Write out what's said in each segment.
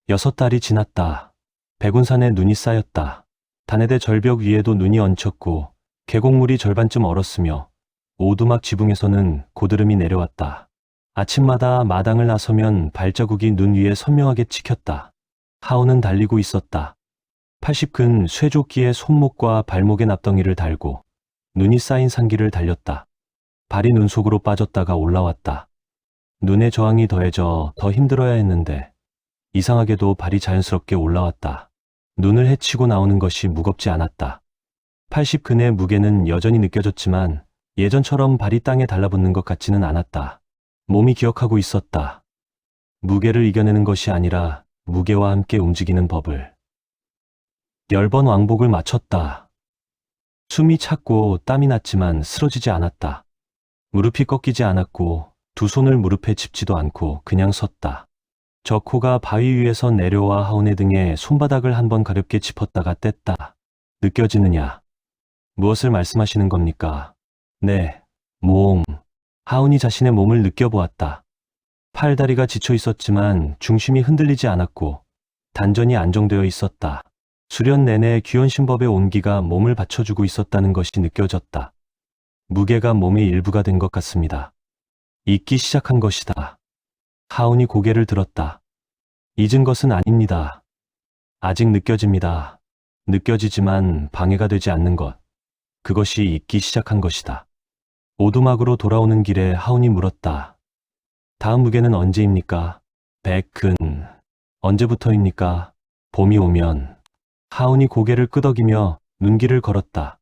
6달이 지났다. 백운산에 눈이 쌓였다. 단해대 절벽 위에도 눈이 얹혔고 계곡물이 절반쯤 얼었으며 오두막 지붕에서는 고드름이 내려왔다. 아침마다 마당을 나서면 발자국이 눈 위에 선명하게 찍혔다. 하온은 달리고 있었다. 80근 쇠조끼에 손목과 발목에 납덩이를 달고 눈이 쌓인 산길을 달렸다. 발이 눈 속으로 빠졌다가 올라왔다. 눈의 저항이 더해져 더 힘들어야 했는데 이상하게도 발이 자연스럽게 올라왔다. 눈을 헤치고 나오는 것이 무겁지 않았다. 80근의 무게는 여전히 느껴졌지만 예전처럼 발이 땅에 달라붙는 것 같지는 않았다. 몸이 기억하고 있었다. 무게를 이겨내는 것이 아니라 무게와 함께 움직이는 법을. 10번 왕복을 마쳤다. 숨이 찼고 땀이 났지만 쓰러지지 않았다. 무릎이 꺾이지 않았고 두 손을 무릎에 짚지도 않고 그냥 섰다. 저코가 바위 위에서 내려와 하온의 등에 손바닥을 한번 가볍게 짚었다가 뗐다. 느껴지느냐? 무엇을 말씀하시는 겁니까? 네, 몸. 하온이 자신의 몸을 느껴보았다. 팔다리가 지쳐 있었지만 중심이 흔들리지 않았고 단전이 안정되어 있었다. 수련 내내 귀원신법의 온기가 몸을 받쳐주고 있었다는 것이 느껴졌다. 무게가 몸의 일부가 된 것 같습니다. 잊기 시작한 것이다. 하온이 고개를 들었다. 잊은 것은 아닙니다. 아직 느껴집니다. 느껴지지만 방해가 되지 않는 것. 그것이 잊기 시작한 것이다. 오두막으로 돌아오는 길에 하온이 물었다. 다음 무게는 언제입니까? 100근. 언제부터입니까? 봄이 오면. 하온이 고개를 끄덕이며 눈길을 걸었다.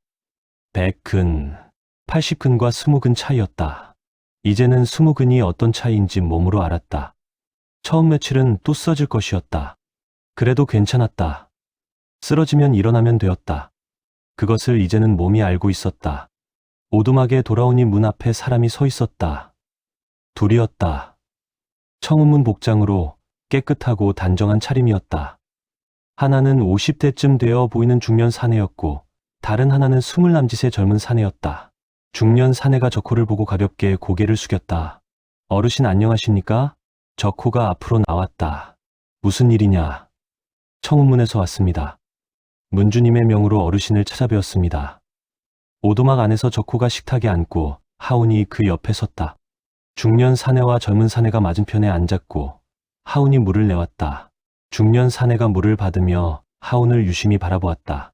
100근, 80근과 20근 차이였다. 이제는 20근이 어떤 차이인지 몸으로 알았다. 처음 며칠은 또 쓰러질 것이었다. 그래도 괜찮았다. 쓰러지면 일어나면 되었다. 그것을 이제는 몸이 알고 있었다. 오두막에 돌아오니 문 앞에 사람이 서 있었다. 둘이었다. 청운문 복장으로 깨끗하고 단정한 차림이었다. 하나는 50대쯤 되어 보이는 중년 사내였고 다른 하나는 20 남짓의 젊은 사내였다. 중년 사내가 저코를 보고 가볍게 고개를 숙였다. 어르신 안녕하십니까? 저코가 앞으로 나왔다. 무슨 일이냐? 청운문에서 왔습니다. 문주님의 명으로 어르신을 찾아뵈었습니다. 오두막 안에서 저코가 식탁에 앉고 하온이 그 옆에 섰다. 중년 사내와 젊은 사내가 맞은편에 앉았고 하온이 물을 내왔다. 중년 사내가 물을 받으며 하온을 유심히 바라보았다.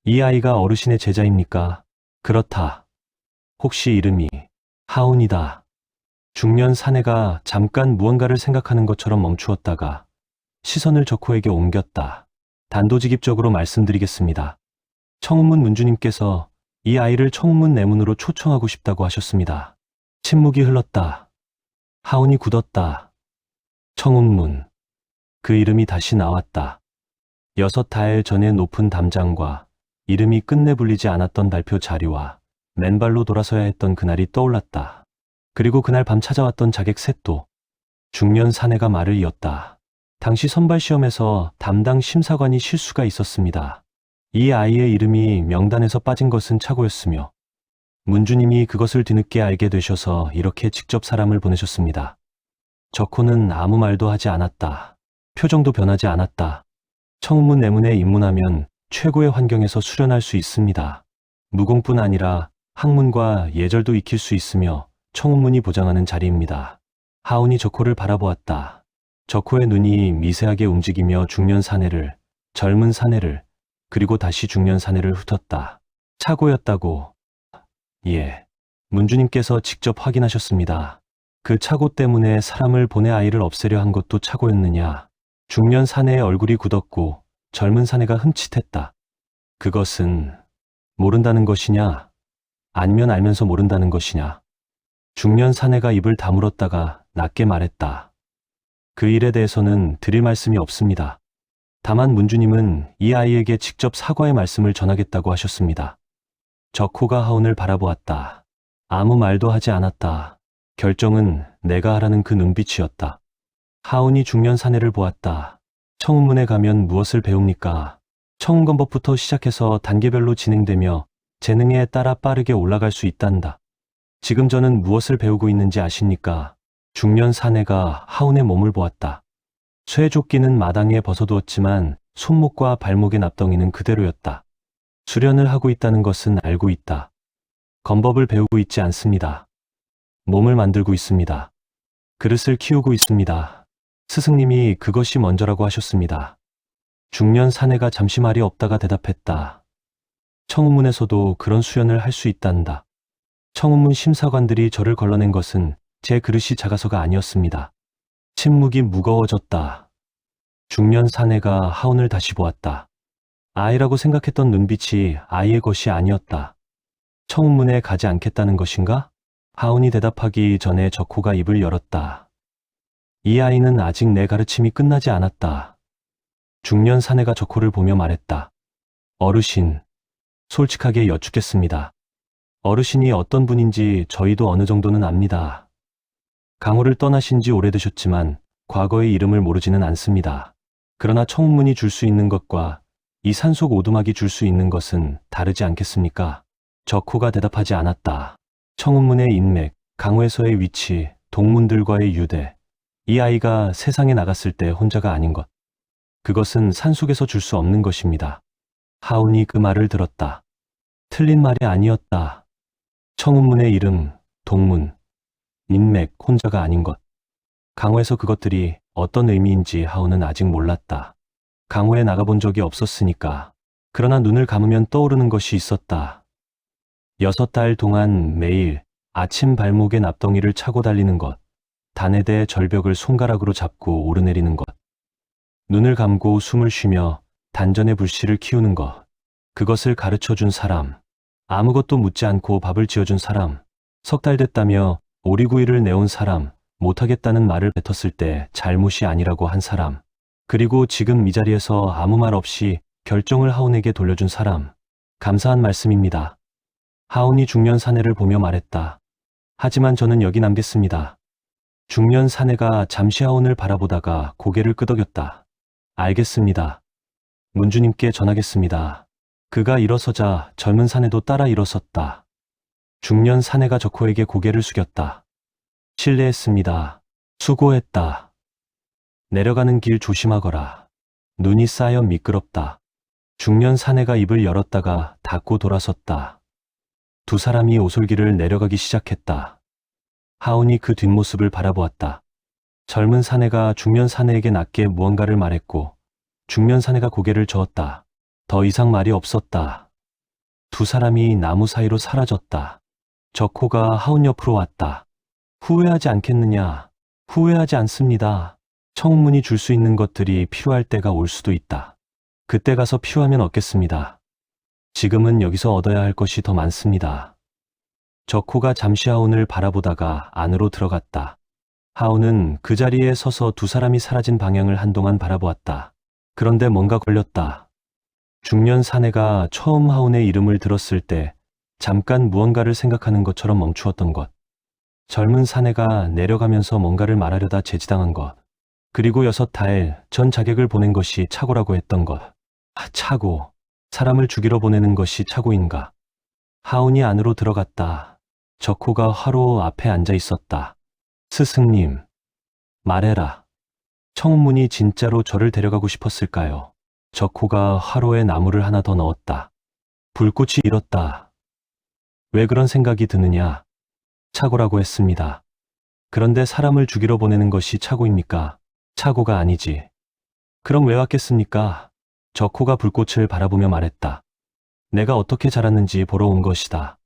이 아이가 어르신의 제자입니까? 그렇다. 혹시 이름이 하온이다. 중년 사내가 잠깐 무언가를 생각하는 것처럼 멈추었다가 시선을 저코에게 옮겼다. 단도직입적으로 말씀드리겠습니다. 청운문 문주님께서 이 아이를 청운문 내문으로 초청하고 싶다고 하셨습니다. 침묵이 흘렀다. 하온이 굳었다. 청운문. 그 이름이 다시 나왔다. 6달 전에 높은 담장과 이름이 끝내 불리지 않았던 발표 자리와 맨발로 돌아서야 했던 그날이 떠올랐다. 그리고 그날 밤 찾아왔던 자객 셋도. 중년 사내가 말을 이었다. 당시 선발시험에서 담당 심사관이 실수가 있었습니다. 이 아이의 이름이 명단에서 빠진 것은 착오였으며 문주님이 그것을 뒤늦게 알게 되셔서 이렇게 직접 사람을 보내셨습니다. 저코는 아무 말도 하지 않았다. 표정도 변하지 않았다. 청운문 내문에 입문하면 최고의 환경에서 수련할 수 있습니다. 무공뿐 아니라 학문과 예절도 익힐 수 있으며 청운문이 보장하는 자리입니다. 하온이 저코를 바라보았다. 저코의 눈이 미세하게 움직이며 중년 사내를, 젊은 사내를, 그리고 다시 중년 사내를 훑었다. 착오였다고. 예. 문주님께서 직접 확인하셨습니다. 그 착오 때문에 사람을 보내 아이를 없애려 한 것도 착오였느냐. 중년 사내의 얼굴이 굳었고 젊은 사내가 흠칫했다. 그것은 모른다는 것이냐? 아니면 알면서 모른다는 것이냐? 중년 사내가 입을 다물었다가 낮게 말했다. 그 일에 대해서는 드릴 말씀이 없습니다. 다만 문주님은 이 아이에게 직접 사과의 말씀을 전하겠다고 하셨습니다. 저코가 하온을 바라보았다. 아무 말도 하지 않았다. 결정은 내가 하라는 그 눈빛이었다. 하온이 중년 사내를 보았다. 청운문에 가면 무엇을 배웁니까? 청운권법부터 시작해서 단계별로 진행되며 재능에 따라 빠르게 올라갈 수 있단다. 지금 저는 무엇을 배우고 있는지 아십니까? 중년 사내가 하온의 몸을 보았다. 쇠조끼는 마당에 벗어두었지만 손목과 발목의 납덩이는 그대로였다. 수련을 하고 있다는 것은 알고 있다. 건법을 배우고 있지 않습니다. 몸을 만들고 있습니다. 그릇을 키우고 있습니다. 스승님이 그것이 먼저라고 하셨습니다. 중년 사내가 잠시 말이 없다가 대답했다. 청운문에서도 그런 수련을 할 수 있단다. 청운문 심사관들이 저를 걸러낸 것은 제 그릇이 작아서가 아니었습니다. 침묵이 무거워졌다. 중년 사내가 하운을 다시 보았다. 아이라고 생각했던 눈빛이 아이의 것이 아니었다. 청운문에 가지 않겠다는 것인가? 하운이 대답하기 전에 적호가 입을 열었다. 이 아이는 아직 내 가르침이 끝나지 않았다. 중년 사내가 적호를 보며 말했다. 어르신, 솔직하게 여쭙겠습니다. 어르신이 어떤 분인지 저희도 어느 정도는 압니다. 강호를 떠나신 지 오래되셨지만 과거의 이름을 모르지는 않습니다. 그러나 청운문이 줄 수 있는 것과 이 산속 오두막이 줄 수 있는 것은 다르지 않겠습니까? 적호가 대답하지 않았다. 청운문의 인맥, 강호에서의 위치, 동문들과의 유대, 이 아이가 세상에 나갔을 때 혼자가 아닌 것. 그것은 산속에서 줄 수 없는 것입니다. 하운이 그 말을 들었다. 틀린 말이 아니었다. 청운문의 이름, 동문, 인맥, 혼자가 아닌 것. 강호에서 그것들이 어떤 의미인지 하운은 아직 몰랐다. 강호에 나가본 적이 없었으니까. 그러나 눈을 감으면 떠오르는 것이 있었다. 6달 동안 매일 아침 발목에 납덩이를 차고 달리는 것, 단에대 절벽을 손가락으로 잡고 오르내리는 것, 눈을 감고 숨을 쉬며 단전의 불씨를 키우는 것, 그것을 가르쳐준 사람, 아무것도 묻지 않고 밥을 지어준 사람, 3달 됐다며 오리구이를 내온 사람, 못하겠다는 말을 뱉었을 때 잘못이 아니라고 한 사람, 그리고 지금 이 자리에서 아무 말 없이 결정을 하운에게 돌려준 사람, 감사한 말씀입니다. 하운이 중년 사내를 보며 말했다. 하지만 저는 여기 남겠습니다. 중년 사내가 잠시 하운을 바라보다가 고개를 끄덕였다. 알겠습니다. 문주님께 전하겠습니다. 그가 일어서자 젊은 사내도 따라 일어섰다. 중년 사내가 적호에게 고개를 숙였다. 실례했습니다. 수고했다. 내려가는 길 조심하거라. 눈이 쌓여 미끄럽다. 중년 사내가 입을 열었다가 닫고 돌아섰다. 두 사람이 오솔길을 내려가기 시작했다. 하운이 그 뒷모습을 바라보았다. 젊은 사내가 중년 사내에게 낮게 무언가를 말했고 중년 사내가 고개를 저었다. 더 이상 말이 없었다. 두 사람이 나무 사이로 사라졌다. 적호가 하운 옆으로 왔다. 후회하지 않겠느냐? 후회하지 않습니다. 청운문이 줄 수 있는 것들이 필요할 때가 올 수도 있다. 그때 가서 필요하면 얻겠습니다. 지금은 여기서 얻어야 할 것이 더 많습니다. 적호가 잠시 하운을 바라보다가 안으로 들어갔다. 하운은 그 자리에 서서 두 사람이 사라진 방향을 한동안 바라보았다. 그런데 뭔가 걸렸다. 중년 사내가 처음 하운의 이름을 들었을 때 잠깐 무언가를 생각하는 것처럼 멈추었던 것. 젊은 사내가 내려가면서 뭔가를 말하려다 제지당한 것. 그리고 6달 전 자객을 보낸 것이 착오라고 했던 것. 착오. 사람을 죽이러 보내는 것이 착오인가. 하운이 안으로 들어갔다. 적호가 화로 앞에 앉아 있었다. 스승님, 말해라. 청운문이 진짜로 저를 데려가고 싶었을까요? 적호가 화로에 나무를 하나 더 넣었다. 불꽃이 일었다. 왜 그런 생각이 드느냐? 착오라고 했습니다. 그런데 사람을 죽이러 보내는 것이 착오입니까? 착오가 아니지. 그럼 왜 왔겠습니까? 적호가 불꽃을 바라보며 말했다. 내가 어떻게 자랐는지 보러 온 것이다.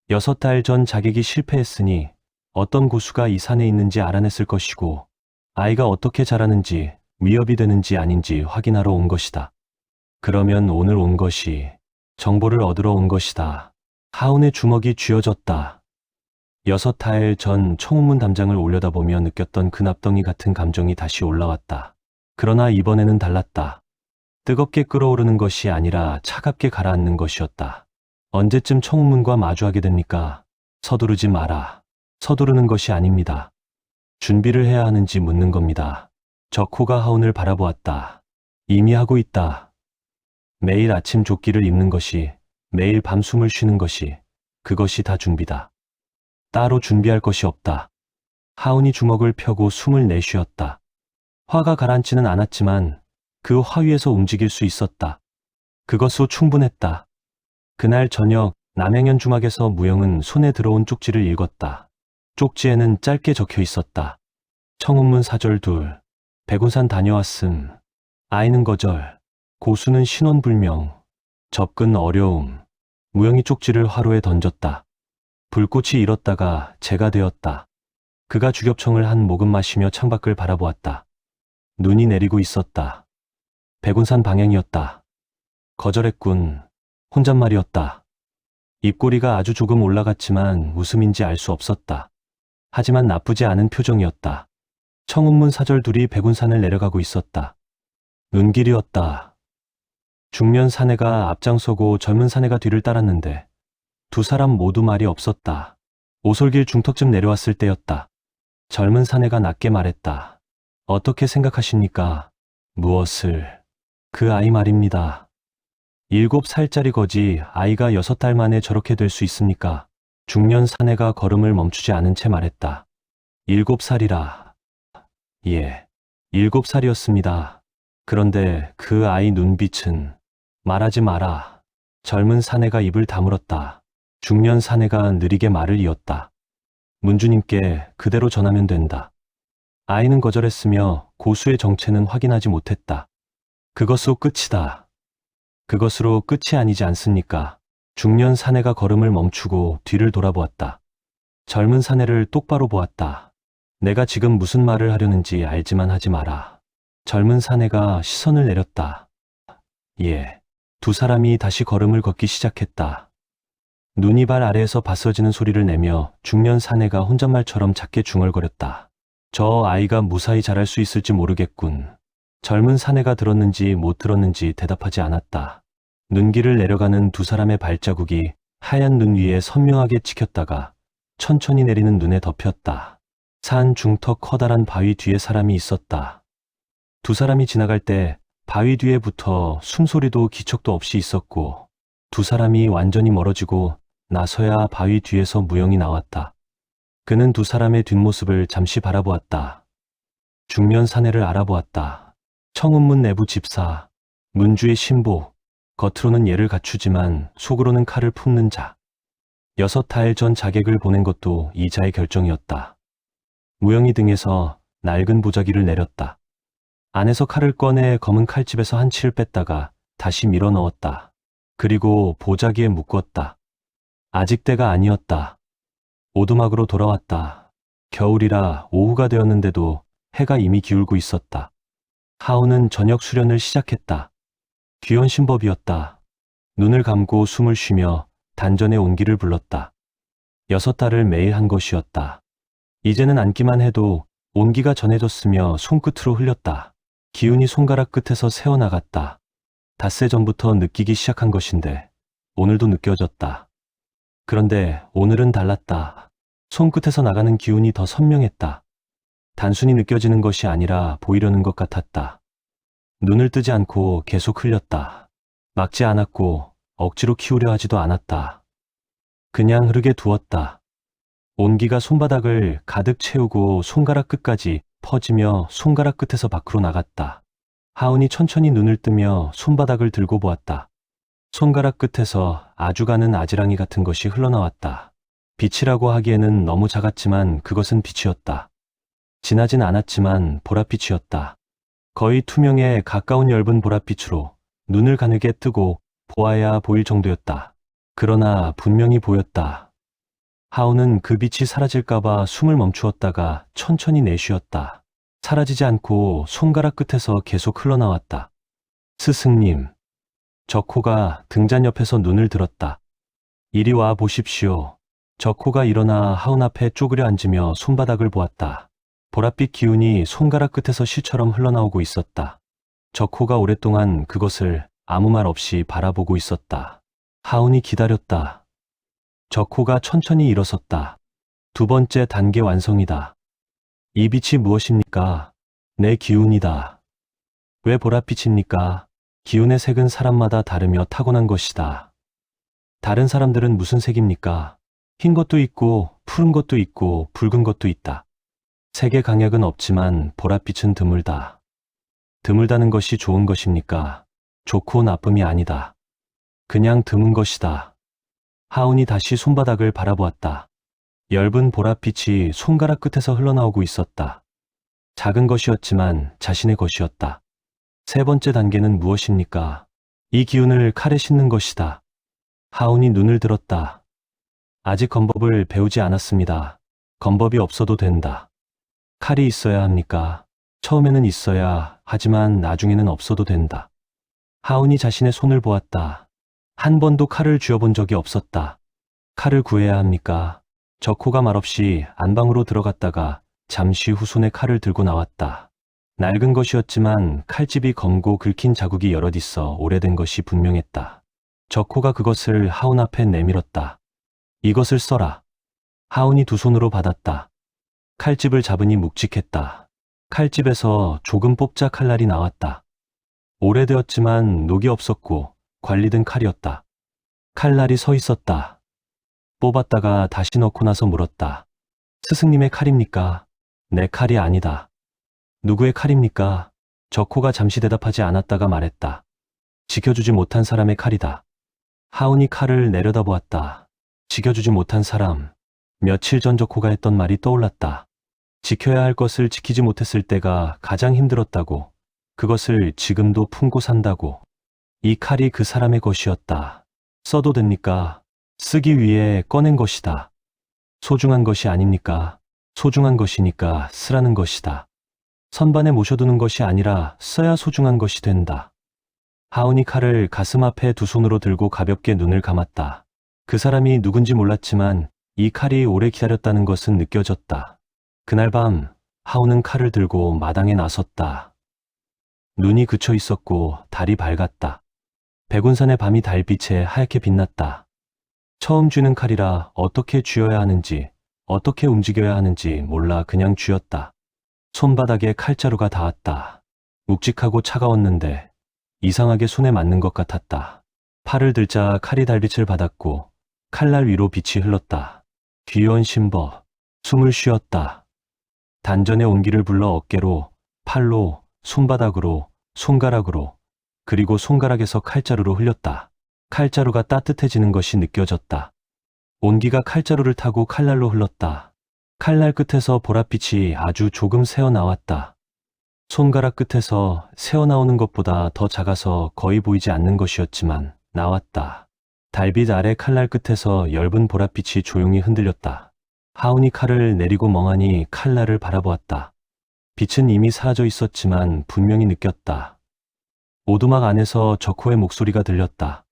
6달 전 자객이 실패했으니 어떤 고수가 이 산에 있는지 알아냈을 것이고 아이가 어떻게 자라는지 위협이 되는지 아닌지 확인하러 온 것이다. 그러면 오늘 온 것이 정보를 얻으러 온 것이다. 하운의 주먹이 쥐어졌다. 6달 전 청운문 담장을 올려다보며 느꼈던 그 납덩이 같은 감정이 다시 올라왔다. 그러나 이번에는 달랐다. 뜨겁게 끓어오르는 것이 아니라 차갑게 가라앉는 것이었다. 언제쯤 청운문과 마주하게 됩니까? 서두르지 마라. 서두르는 것이 아닙니다. 준비를 해야 하는지 묻는 겁니다. 적호가 하운을 바라보았다. 이미 하고 있다. 매일 아침 조끼를 입는 것이, 매일 밤 숨을 쉬는 것이, 그것이 다 준비다. 따로 준비할 것이 없다. 하운이 주먹을 펴고 숨을 내쉬었다. 화가 가라앉지는 않았지만 그 화 위에서 움직일 수 있었다. 그것으로 충분했다. 그날 저녁 남행현 중학에서 무영은 손에 들어온 쪽지를 읽었다. 쪽지에는 짧게 적혀 있었다. 청운문 사절 둘, 백운산 다녀왔음, 아이는 거절, 고수는 신원불명, 접근 어려움. 무영이 쪽지를 화로에 던졌다. 불꽃이 일었다가 재가 되었다. 그가 주겹청을 한 모금 마시며 창밖을 바라보았다. 눈이 내리고 있었다. 백운산 방향이었다. 거절했군. 혼잣말이었다. 입꼬리가 아주 조금 올라갔지만 웃음인지 알 수 없었다. 하지만 나쁘지 않은 표정이었다. 청운문 사절 둘이 백운산을 내려가고 있었다. 눈길이었다. 중년 사내가 앞장서고 젊은 사내가 뒤를 따랐는데 두 사람 모두 말이 없었다. 오솔길 중턱쯤 내려왔을 때였다. 젊은 사내가 낮게 말했다. 어떻게 생각하십니까? 무엇을? 그 아이 말입니다. 7살짜리 거지 아이가 6달 만에 저렇게 될 수 있습니까? 중년 사내가 걸음을 멈추지 않은 채 말했다. 7살이라. 예, 7살이었습니다. 그런데 그 아이 눈빛은 말하지 마라. 젊은 사내가 입을 다물었다. 중년 사내가 느리게 말을 이었다. 문주님께 그대로 전하면 된다. 아이는 거절했으며 고수의 정체는 확인하지 못했다. 그것으로 끝이다. 그것으로 끝이 아니지 않습니까? 중년 사내가 걸음을 멈추고 뒤를 돌아보았다. 젊은 사내를 똑바로 보았다. 내가 지금 무슨 말을 하려는지 알지만 하지 마라. 젊은 사내가 시선을 내렸다. 예. 두 사람이 다시 걸음을 걷기 시작했다. 눈이 발 아래에서 바스러지는 소리를 내며 중년 사내가 혼잣말처럼 작게 중얼거렸다. 저 아이가 무사히 자랄 수 있을지 모르겠군. 젊은 사내가 들었는지 못 들었는지 대답하지 않았다. 눈길을 내려가는 두 사람의 발자국이 하얀 눈 위에 선명하게 찍혔다가 천천히 내리는 눈에 덮였다. 산 중턱 커다란 바위 뒤에 사람이 있었다. 두 사람이 지나갈 때 바위 뒤에 붙어 숨소리도 기척도 없이 있었고 두 사람이 완전히 멀어지고 나서야 바위 뒤에서 무영이 나왔다. 그는 두 사람의 뒷모습을 잠시 바라보았다. 중년 사내를 알아보았다. 청운문 내부 집사, 문주의 신복, 겉으로는 예를 갖추지만 속으로는 칼을 품는 자. 6달 전 자객을 보낸 것도 이 자의 결정이었다. 무영이 등에서 낡은 보자기를 내렸다. 안에서 칼을 꺼내 검은 칼집에서 한 치를 뺐다가 다시 밀어 넣었다. 그리고 보자기에 묶었다. 아직 때가 아니었다. 오두막으로 돌아왔다. 겨울이라 오후가 되었는데도 해가 이미 기울고 있었다. 하우는 저녁 수련을 시작했다. 귀연 신법이었다. 눈을 감고 숨을 쉬며 단전의 온기를 불렀다. 6달을 매일 한 것이었다. 이제는 앉기만 해도 온기가 전해졌으며 손끝으로 흘렸다. 기운이 손가락 끝에서 새어나갔다. 닷새 전부터 느끼기 시작한 것인데 오늘도 느껴졌다. 그런데 오늘은 달랐다. 손끝에서 나가는 기운이 더 선명했다. 단순히 느껴지는 것이 아니라 보이려는 것 같았다. 눈을 뜨지 않고 계속 흘렸다. 막지 않았고 억지로 키우려 하지도 않았다. 그냥 흐르게 두었다. 온기가 손바닥을 가득 채우고 손가락 끝까지 퍼지며 손가락 끝에서 밖으로 나갔다. 하운이 천천히 눈을 뜨며 손바닥을 들고 보았다. 손가락 끝에서 아주 가는 아지랑이 같은 것이 흘러나왔다. 빛이라고 하기에는 너무 작았지만 그것은 빛이었다. 진하진 않았지만 보랏빛이었다. 거의 투명에 가까운 엷은 보랏빛으로 눈을 가늘게 뜨고 보아야 보일 정도였다. 그러나 분명히 보였다. 하우는 그 빛이 사라질까봐 숨을 멈추었다가 천천히 내쉬었다. 사라지지 않고 손가락 끝에서 계속 흘러나왔다. 스승님. 적호가 등잔 옆에서 눈을 들었다. 이리 와 보십시오. 적호가 일어나 하운 앞에 쪼그려 앉으며 손바닥을 보았다. 보랏빛 기운이 손가락 끝에서 실처럼 흘러나오고 있었다. 적호가 오랫동안 그것을 아무 말 없이 바라보고 있었다. 하운이 기다렸다. 적호가 천천히 일어섰다. 두 번째 단계 완성이다. 이 빛이 무엇입니까? 내 기운이다. 왜 보랏빛입니까? 기운의 색은 사람마다 다르며 타고난 것이다. 다른 사람들은 무슨 색입니까? 흰 것도 있고 푸른 것도 있고 붉은 것도 있다. 색의 강약은 없지만 보랏빛은 드물다. 드물다는 것이 좋은 것입니까? 좋고 나쁨이 아니다. 그냥 드문 것이다. 하운이 다시 손바닥을 바라보았다. 엷은 보랏빛이 손가락 끝에서 흘러나오고 있었다. 작은 것이었지만 자신의 것이었다. 세 번째 단계는 무엇입니까? 이 기운을 칼에 싣는 것이다. 하운이 눈을 들었다. 아직 건법을 배우지 않았습니다. 건법이 없어도 된다. 칼이 있어야 합니까? 처음에는 있어야 하지만 나중에는 없어도 된다. 하운이 자신의 손을 보았다. 한 번도 칼을 쥐어본 적이 없었다. 칼을 구해야 합니까? 적호가 말없이 안방으로 들어갔다가 잠시 후 손에 칼을 들고 나왔다. 낡은 것이었지만 칼집이 검고 긁힌 자국이 여럿 있어 오래된 것이 분명했다. 적호가 그것을 하운 앞에 내밀었다. 이것을 써라. 하운이 두 손으로 받았다. 칼집을 잡으니 묵직했다. 칼집에서 조금 뽑자 칼날이 나왔다. 오래되었지만 녹이 없었고 관리된 칼이었다. 칼날이 서 있었다. 뽑았다가 다시 넣고 나서 물었다. 스승님의 칼입니까? 내 칼이 아니다. 누구의 칼입니까? 적호가 잠시 대답하지 않았다가 말했다. 지켜주지 못한 사람의 칼이다. 하운이 칼을 내려다보았다. 지켜주지 못한 사람. 며칠 전 적호가 했던 말이 떠올랐다. 지켜야 할 것을 지키지 못했을 때가 가장 힘들었다고. 그것을 지금도 품고 산다고. 이 칼이 그 사람의 것이었다. 써도 됩니까? 쓰기 위해 꺼낸 것이다. 소중한 것이 아닙니까? 소중한 것이니까 쓰라는 것이다. 선반에 모셔두는 것이 아니라 써야 소중한 것이 된다. 하운이 칼을 가슴 앞에 두 손으로 들고 가볍게 눈을 감았다. 그 사람이 누군지 몰랐지만 이 칼이 오래 기다렸다는 것은 느껴졌다. 그날 밤 하운은 칼을 들고 마당에 나섰다. 눈이 그쳐 있었고 달이 밝았다. 백운산의 밤이 달빛에 하얗게 빛났다. 처음 쥐는 칼이라 어떻게 쥐어야 하는지, 어떻게 움직여야 하는지 몰라 그냥 쥐었다. 손바닥에 칼자루가 닿았다. 묵직하고 차가웠는데 이상하게 손에 맞는 것 같았다. 팔을 들자 칼이 달빛을 받았고 칼날 위로 빛이 흘렀다. 귀여운 심버, 숨을 쉬었다. 단전의 온기를 불러 어깨로, 팔로, 손바닥으로, 손가락으로, 그리고 손가락에서 칼자루로 흘렸다. 칼자루가 따뜻해지는 것이 느껴졌다. 온기가 칼자루를 타고 칼날로 흘렀다. 칼날 끝에서 보랏빛이 아주 조금 새어나왔다. 손가락 끝에서 새어나오는 것보다 더 작아서 거의 보이지 않는 것이었지만 나왔다. 달빛 아래 칼날 끝에서 엷은 보랏빛이 조용히 흔들렸다. 하운이 칼을 내리고 멍하니 칼날을 바라보았다. 빛은 이미 사라져 있었지만 분명히 느꼈다. 오두막 안에서 적호의 목소리가 들렸다.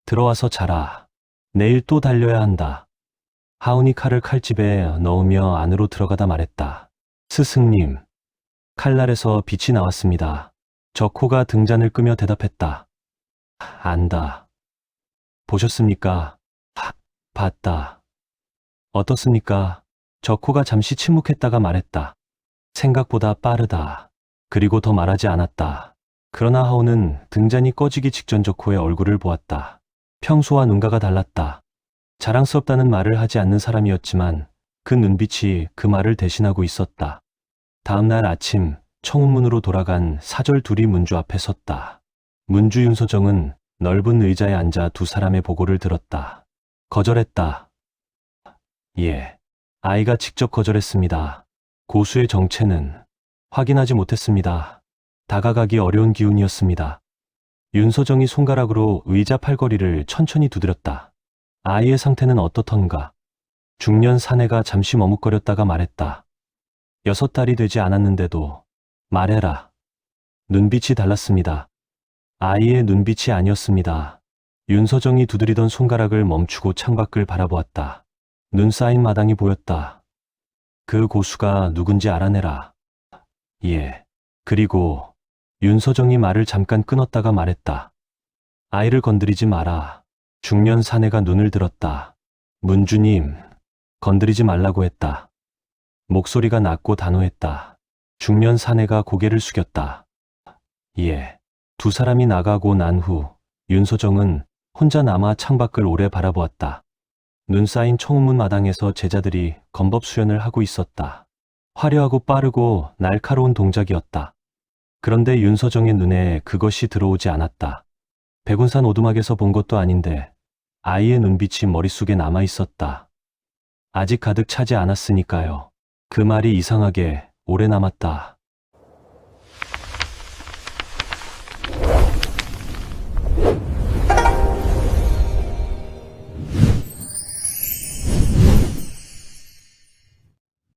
들어와서 자라. 내일 또 달려야 한다. 하운이 칼을 칼집에 넣으며 안으로 들어가다 말했다. 스승님. 칼날에서 빛이 나왔습니다. 적호가 등잔을 끄며 대답했다. 안다. 보셨습니까? 봤다. 어떻습니까? 적호가 잠시 침묵했다가 말했다. 생각보다 빠르다. 그리고 더 말하지 않았다. 그러나 하운은 등잔이 꺼지기 직전 적호의 얼굴을 보았다. 평소와 눈가가 달랐다. 자랑스럽다는 말을 하지 않는 사람이었지만 그 눈빛이 그 말을 대신하고 있었다. 다음 날 아침 청운문으로 돌아간 사절 둘이 문주 앞에 섰다. 문주 윤서정은 넓은 의자에 앉아 두 사람의 보고를 들었다. 거절했다. 예, 아이가 직접 거절했습니다. 고수의 정체는 확인하지 못했습니다. 다가가기 어려운 기운이었습니다. 윤서정이 손가락으로 의자 팔걸이를 천천히 두드렸다. 아이의 상태는 어떻던가? 중년 사내가 잠시 머뭇거렸다가 말했다. 6달이 되지 않았는데도 말해라. 눈빛이 달랐습니다. 아이의 눈빛이 아니었습니다. 윤서정이 두드리던 손가락을 멈추고 창밖을 바라보았다. 눈 쌓인 마당이 보였다. 그 고수가 누군지 알아내라. 예. 그리고 윤서정이 말을 잠깐 끊었다가 말했다. 아이를 건드리지 마라. 중년 사내가 눈을 들었다. 문주님, 건드리지 말라고 했다. 목소리가 낮고 단호했다. 중년 사내가 고개를 숙였다. 예. 두 사람이 나가고 난 후 윤서정은 혼자 남아 창밖을 오래 바라보았다. 눈 쌓인 청운문 마당에서 제자들이 건법 수련을 하고 있었다. 화려하고 빠르고 날카로운 동작이었다. 그런데 윤서정의 눈에 그것이 들어오지 않았다. 백운산 오두막에서 본 것도 아닌데 아이의 눈빛이 머릿속에 남아 있었다. 아직 가득 차지 않았으니까요. 그 말이 이상하게 오래 남았다.